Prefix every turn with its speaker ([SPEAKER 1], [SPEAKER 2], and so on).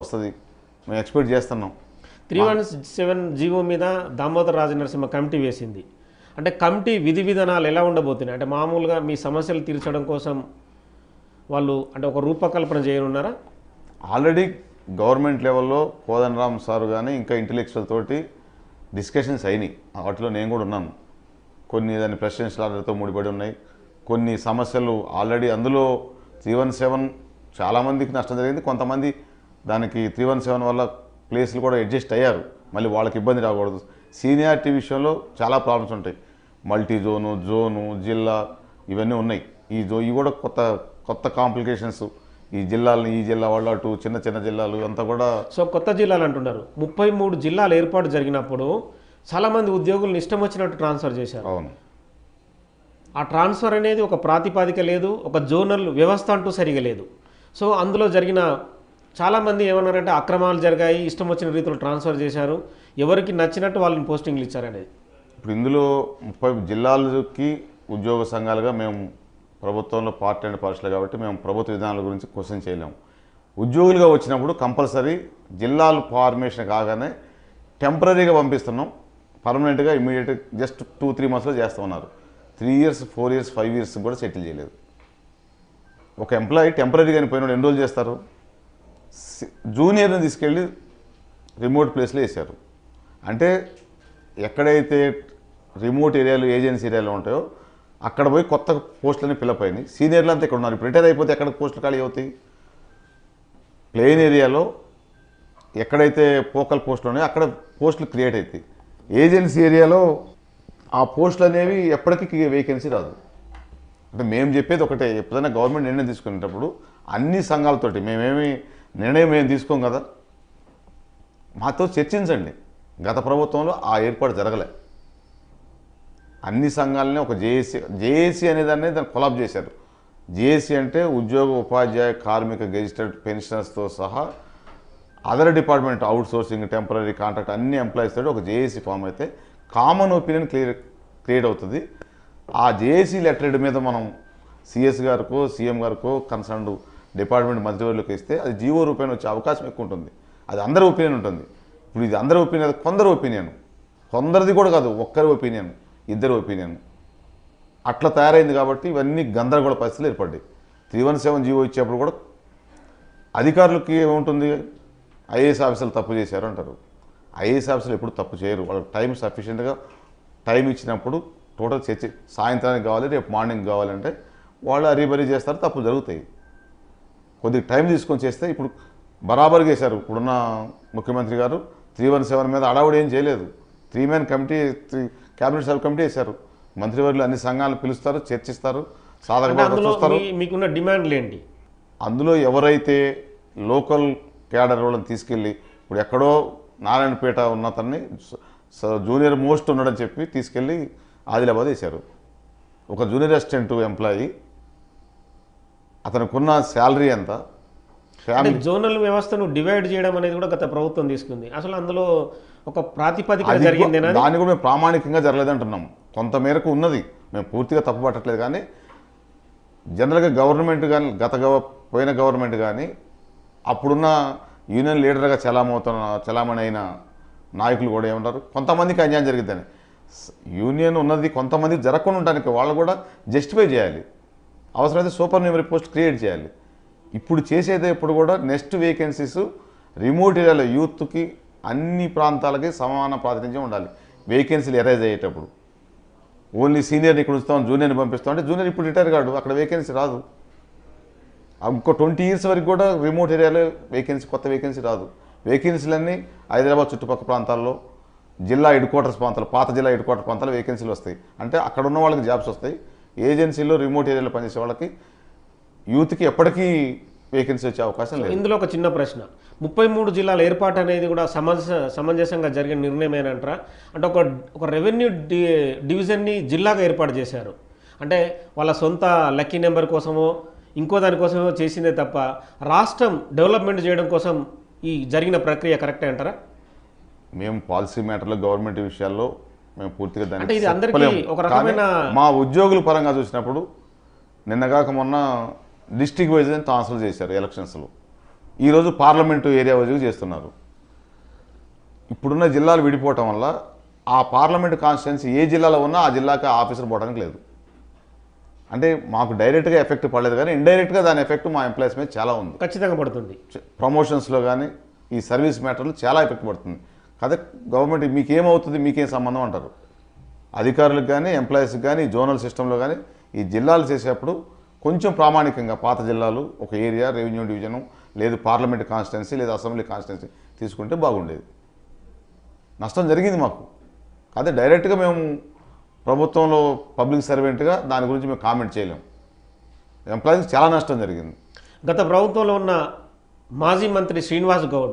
[SPEAKER 1] వస్తుంది మేము ఎక్స్పెక్ట్ చేస్తున్నాం.
[SPEAKER 2] 317 జీవో మీద దామోదర రాజనరసింహ కమిటీ వేసింది. అంటే కమిటీ విధి విధానాలు ఎలా ఉండబోతున్నాయి? అంటే మామూలుగా మీ సమస్యలు తీర్చడం కోసం వాళ్ళు అంటే ఒక రూపకల్పన చేయనున్నారా?
[SPEAKER 1] ఆల్రెడీ గవర్నమెంట్ లెవెల్లో కోదండరామ్ సార్ కానీ ఇంకా ఇంటెలెక్చువల్ తోటి డిస్కషన్స్ అయినాయి. వాటిలో నేను కూడా ఉన్నాను. కొన్ని దాని ప్రెసిడెన్షియల్ ఆర్డర్తో ముడిపడి ఉన్నాయి. కొన్ని సమస్యలు ఆల్రెడీ అందులో 317 చాలామందికి నష్టం జరిగింది. కొంతమంది దానికి 317 వల్ల ప్లేస్లు కూడా అడ్జస్ట్ అయ్యారు. మళ్ళీ వాళ్ళకి ఇబ్బంది రాకూడదు. సీనియారిటీ విషయంలో చాలా ప్రాబ్లమ్స్ ఉంటాయి. మల్టీ జోను జిల్లా ఇవన్నీ ఉన్నాయి. ఇవి కూడా కొత్త కాంప్లికేషన్స్. ఈ జిల్లా వాళ్ళు అటు చిన్న జిల్లాలు అంతా కూడా.
[SPEAKER 2] సో కొత్త జిల్లాలు అంటున్నారు. 33 జిల్లాలు ఏర్పాటు జరిగినప్పుడు చాలామంది ఉద్యోగులను ఇష్టం వచ్చినట్టు ట్రాన్స్ఫర్ చేశారు.
[SPEAKER 1] అవును.
[SPEAKER 2] ఆ ట్రాన్స్ఫర్ అనేది ఒక ప్రాతిపాదిక లేదు, ఒక జోనల్ వ్యవస్థ అంటూ సరిగా లేదు. సో అందులో జరిగిన చాలామంది ఏమన్నారంటే అక్రమాలు జరిగాయి, ఇష్టం వచ్చిన రీతిలో ట్రాన్స్ఫర్ చేశారు, ఎవరికి నచ్చినట్టు వాళ్ళని పోస్టింగ్లు ఇచ్చారనేది.
[SPEAKER 1] ఇప్పుడు ఇందులో 30 జిల్లాలకి ఉద్యోగ సంఘాలుగా మేము ప్రభుత్వంలో పార్టీ అండ్ పార్షల్ కాబట్టి మేము ప్రభుత్వ విధానాల గురించి క్వశ్చన్ చేయలేము. ఉద్యోగులుగా వచ్చినప్పుడు కంపల్సరీ జిల్లాలు ఫార్మేషన్ కాగానే టెంపరీగా పంపిస్తున్నాం. పర్మనెంట్గా ఇమీడియట్గా జస్ట్ 2-3 మంత్స్లో చేస్తామన్నారు. 3 years 4 years 5 years కూడా సెటిల్ చేయలేదు. ఒక ఎంప్లాయీ టెంపరీగా పోయిన ఎన్ని రోజులు చేస్తారు? జూనియర్ని తీసుకెళ్ళి రిమోట్ ప్లేస్లో వేశారు. అంటే ఎక్కడైతే రిమోట్ ఏరియాలు ఏజెన్సీ ఏరియాలో ఉంటాయో అక్కడ పోయి కొత్త పోస్టులని ఫిలప్ అయినాయి. సీనియర్లు అంతా ఇక్కడ ఉన్నారు. ఇప్పుడు రిటైర్ అయిపోతే ఎక్కడ పోస్టులు ఖాళీ అవుతాయి? ప్లెయిన్ ఏరియాలో ఎక్కడైతే ఫోకల్ పోస్టులు ఉన్నాయో అక్కడ పోస్టులు క్రియేట్ అవుతాయి. ఏజెన్సీ ఏరియాలో ఆ పోస్టులు అనేవి ఎప్పటికీ వేకెన్సీ రాదు. అంటే మేము చెప్పేది ఒకటే, ఎప్పుడైనా గవర్నమెంట్ నిర్ణయం తీసుకునేటప్పుడు అన్ని సంఘాలతోటి మేమేమి నిర్ణయం మేము తీసుకోం కదా, మాతో చర్చించండి. గత ప్రభుత్వంలో ఆ ఏర్పాటు జరగలే. అన్ని సంఘాలని ఒక జేఏసీ అనేదాన్ని దాన్ని కొలాబ్ చేశారు. జేఏసీ అంటే ఉద్యోగ ఉపాధ్యాయ కార్మిక గెజిటెడ్ పెన్షనర్స్తో సహా other department out sourcing temporary contract అన్ని ఎంప్లాయీస్ తోటి ఒక జేఏసీ ఫామ్ అయితే కామన్ ఒపీనియన్ క్రియేట్ అవుతుంది. ఆ జేఏసీ లెటర్ మీద మనం సిఎస్ గారికో సీఎం గారికో కన్సర్న్డ్ డిపార్ట్మెంట్ మంత్రివర్యులకు ఇస్తే అది జీవో రూపాయన వచ్చే అవకాశం ఎక్కువ ఉంటుంది. అది అందరి ఒపీనియన్ ఉంటుంది. ఇప్పుడు ఇది అందరి ఒపీనియన్, కొందరు ఒపీనియన్, కొందరిది కూడా కాదు, ఒక్కరి ఒపీనియన్, ఇద్దరు ఒపీనియన్ అట్లా తయారైంది. కాబట్టి ఇవన్నీ గందరగోళ పరిస్థితులు ఏర్పడ్డాయి. 317 జీవో ఇచ్చేప్పుడు కూడా అధికారులకి ఏముంటుంది, ఐఏఎస్ ఆఫీసర్లు తప్పు చేశారు అంటారు. ఐఏఎస్ ఆఫీసర్లు ఎప్పుడు తప్పు చేయరు. వాళ్ళకి టైం సఫిషియెంట్గా టైం ఇచ్చినప్పుడు టోటల్ చర్చ సాయంత్రానికి కావాలి, రేపు మార్నింగ్ కావాలంటే వాళ్ళు అరీబరీ చేస్తారు, తప్పు జరుగుతాయి. కొద్దిగా టైం తీసుకొని చేస్తే ఇప్పుడు బరాబర్గా చేశారు. ఇప్పుడున్న ముఖ్యమంత్రి గారు 317 మీద అడావుడు ఏం చేయలేదు. 3-man committee, cabinet sub committee వేశారు. మంత్రివర్యులు అన్ని సంఘాలను పిలుస్తారు, చర్చిస్తారు, సాధకంగా చూస్తారు.
[SPEAKER 2] మీకున్న డిమాండ్లు ఏంటి?
[SPEAKER 1] అందులో ఎవరైతే లోకల్ క్యాడర్ వాళ్ళని తీసుకెళ్ళి, ఇప్పుడు ఎక్కడో నారాయణపేట ఉన్న అతన్ని జూనియర్ మోస్ట్ ఉన్నాడని చెప్పి తీసుకెళ్ళి ఆదిలాబాద్ వేశారు. ఒక జూనియర్ అసిస్టెంట్ ఎంప్లాయీ, అతనికున్న శాలరీ ఎంత?
[SPEAKER 2] జోనల్ వ్యవస్థను డివైడ్ చేయడం అనేది కూడా గత ప్రభుత్వం తీసుకుంది. అసలు అందులో ఒక ప్రాతిపదిక జరిగిందేనా?
[SPEAKER 1] దాన్ని కూడా మేము ప్రామాణికంగా జరగలేదంటున్నాం. కొంతమేరకు ఉన్నది, మేము పూర్తిగా తప్పు పట్టట్లేదు. కానీ జనరల్గా గవర్నమెంట్ కానీ పోయిన గవర్నమెంట్ కానీ అప్పుడున్న యూనియన్ లీడర్గా చలామణి అయిన నాయకులు కూడా ఏమంటారు, కొంతమందికి అన్యాయం జరిగిద్దని. యూనియన్ ఉన్నది కొంతమంది జరగకుండా ఉండడానికి వాళ్ళు కూడా జస్టిఫై చేయాలి. అవసరమైతే సూపర్ న్యూమరీ పోస్ట్ క్రియేట్ చేయాలి. ఇప్పుడు చేసేదే ఇప్పుడు కూడా నెక్స్ట్ వేకెన్సీస్ రిమోట్ ఏరియాలో యూత్కి అన్ని ప్రాంతాలకి సమాన ప్రాతినిధ్యం ఉండాలి. వేకెన్సీలు ఎరైజ్ అయ్యేటప్పుడు ఓన్లీ సీనియర్ని ఇక్కడ ఉంచుతాం, జూనియర్ని పంపిస్తాం అంటే జూనియర్ ఇప్పుడు రిటైర్ కాడు, అక్కడ వేకెన్సీ రాదు. ఇంకో 20 years వరకు కూడా రిమోట్ ఏరియాలో కొత్త వేకెన్సీ రాదు. వేకెన్సీలన్నీ హైదరాబాద్ చుట్టుపక్కల ప్రాంతాల్లో జిల్లా హెడ్ క్వార్టర్స్ ప్రాంతాలు, పాత జిల్లా హెడ్ క్వార్టర్ ప్రాంతాల్లో వేకెన్సీలు వస్తాయి. అంటే అక్కడ ఉన్న వాళ్ళకి జాబ్స్ వస్తాయి. ఏజెన్సీలో రిమోట్ ఏరియాలో పనిచేసే వాళ్ళకి యూత్కి ఎప్పటికీ వేకెన్సీ వచ్చే అవకాశం లేదు.
[SPEAKER 2] ఇందులో ఒక చిన్న ప్రశ్న, 33 జిల్లాల ఏర్పాటు అనేది కూడా సమంజసంగా జరిగిన నిర్ణయమేనంటారా? అంటే ఒక రెవెన్యూ డివిజన్ని జిల్లాగా ఏర్పాటు చేశారు. అంటే వాళ్ళ సొంత లక్కీ నెంబర్ కోసమో ఇంకో దానికోసమో చేసిందే తప్ప రాష్ట్రం డెవలప్మెంట్ చేయడం కోసం ఈ జరిగిన ప్రక్రియ కరెక్టే అంటారా?
[SPEAKER 1] మేము పాలసీ మ్యాటర్లో గవర్నమెంట్ విషయాల్లో మేము పూర్తిగా
[SPEAKER 2] అంటే ఇది అందరికీ ఒక రకమైన
[SPEAKER 1] మా ఉద్యోగుల పరంగా చూసినప్పుడు నిన్నగాక మొన్న డిస్ట్రిక్ట్ వైజ్ ట్రాన్స్ఫర్ చేశారు ఎలక్షన్స్లో. ఈరోజు పార్లమెంటు ఏరియా వైజ్గా చేస్తున్నారు. ఇప్పుడున్న జిల్లాలు విడిపోవటం వల్ల ఆ పార్లమెంట్ కాన్స్టిట్యున్సీ ఏ జిల్లాలో ఉన్నా ఆ జిల్లాకి ఆఫీసర్ పోవడానికి లేదు. అంటే మాకు డైరెక్ట్గా ఎఫెక్ట్ పడలేదు, కానీ ఇండైరెక్ట్గా దాని ఎఫెక్ట్ మా ఎంప్లాయీస్ మీద చాలా ఉంది.
[SPEAKER 2] ఖచ్చితంగా పడుతుంది.
[SPEAKER 1] ప్రమోషన్స్లో కానీ ఈ సర్వీస్ మ్యాటర్లు చాలా ఎఫెక్ట్ పడుతుంది. అదే గవర్నమెంట్ మీకేమవుతుంది, మీకేం సంబంధం అంటారు. అధికారులకు కానీ ఎంప్లాయీస్కి కానీ జోనల్ సిస్టంలో కానీ ఈ జిల్లాలు చేసేటప్పుడు కొంచెం ప్రామాణికంగా పాత జిల్లాలు ఒక ఏరియా రెవెన్యూ డివిజను లేదు పార్లమెంట్ కాన్స్టిట్యున్సీ లేదా అసెంబ్లీ కాన్స్టిట్యున్సీ తీసుకుంటే బాగుండేది. నష్టం జరిగింది మాకు. అదే డైరెక్ట్గా మేము ప్రభుత్వంలో పబ్లిక్ సర్వెంట్గా దాని గురించి మేము కామెంట్ చేయలేము. ఎంప్లాయీస్కి చాలా నష్టం జరిగింది.
[SPEAKER 2] గత ప్రభుత్వంలో ఉన్న మాజీ మంత్రి శ్రీనివాస్ గౌడ్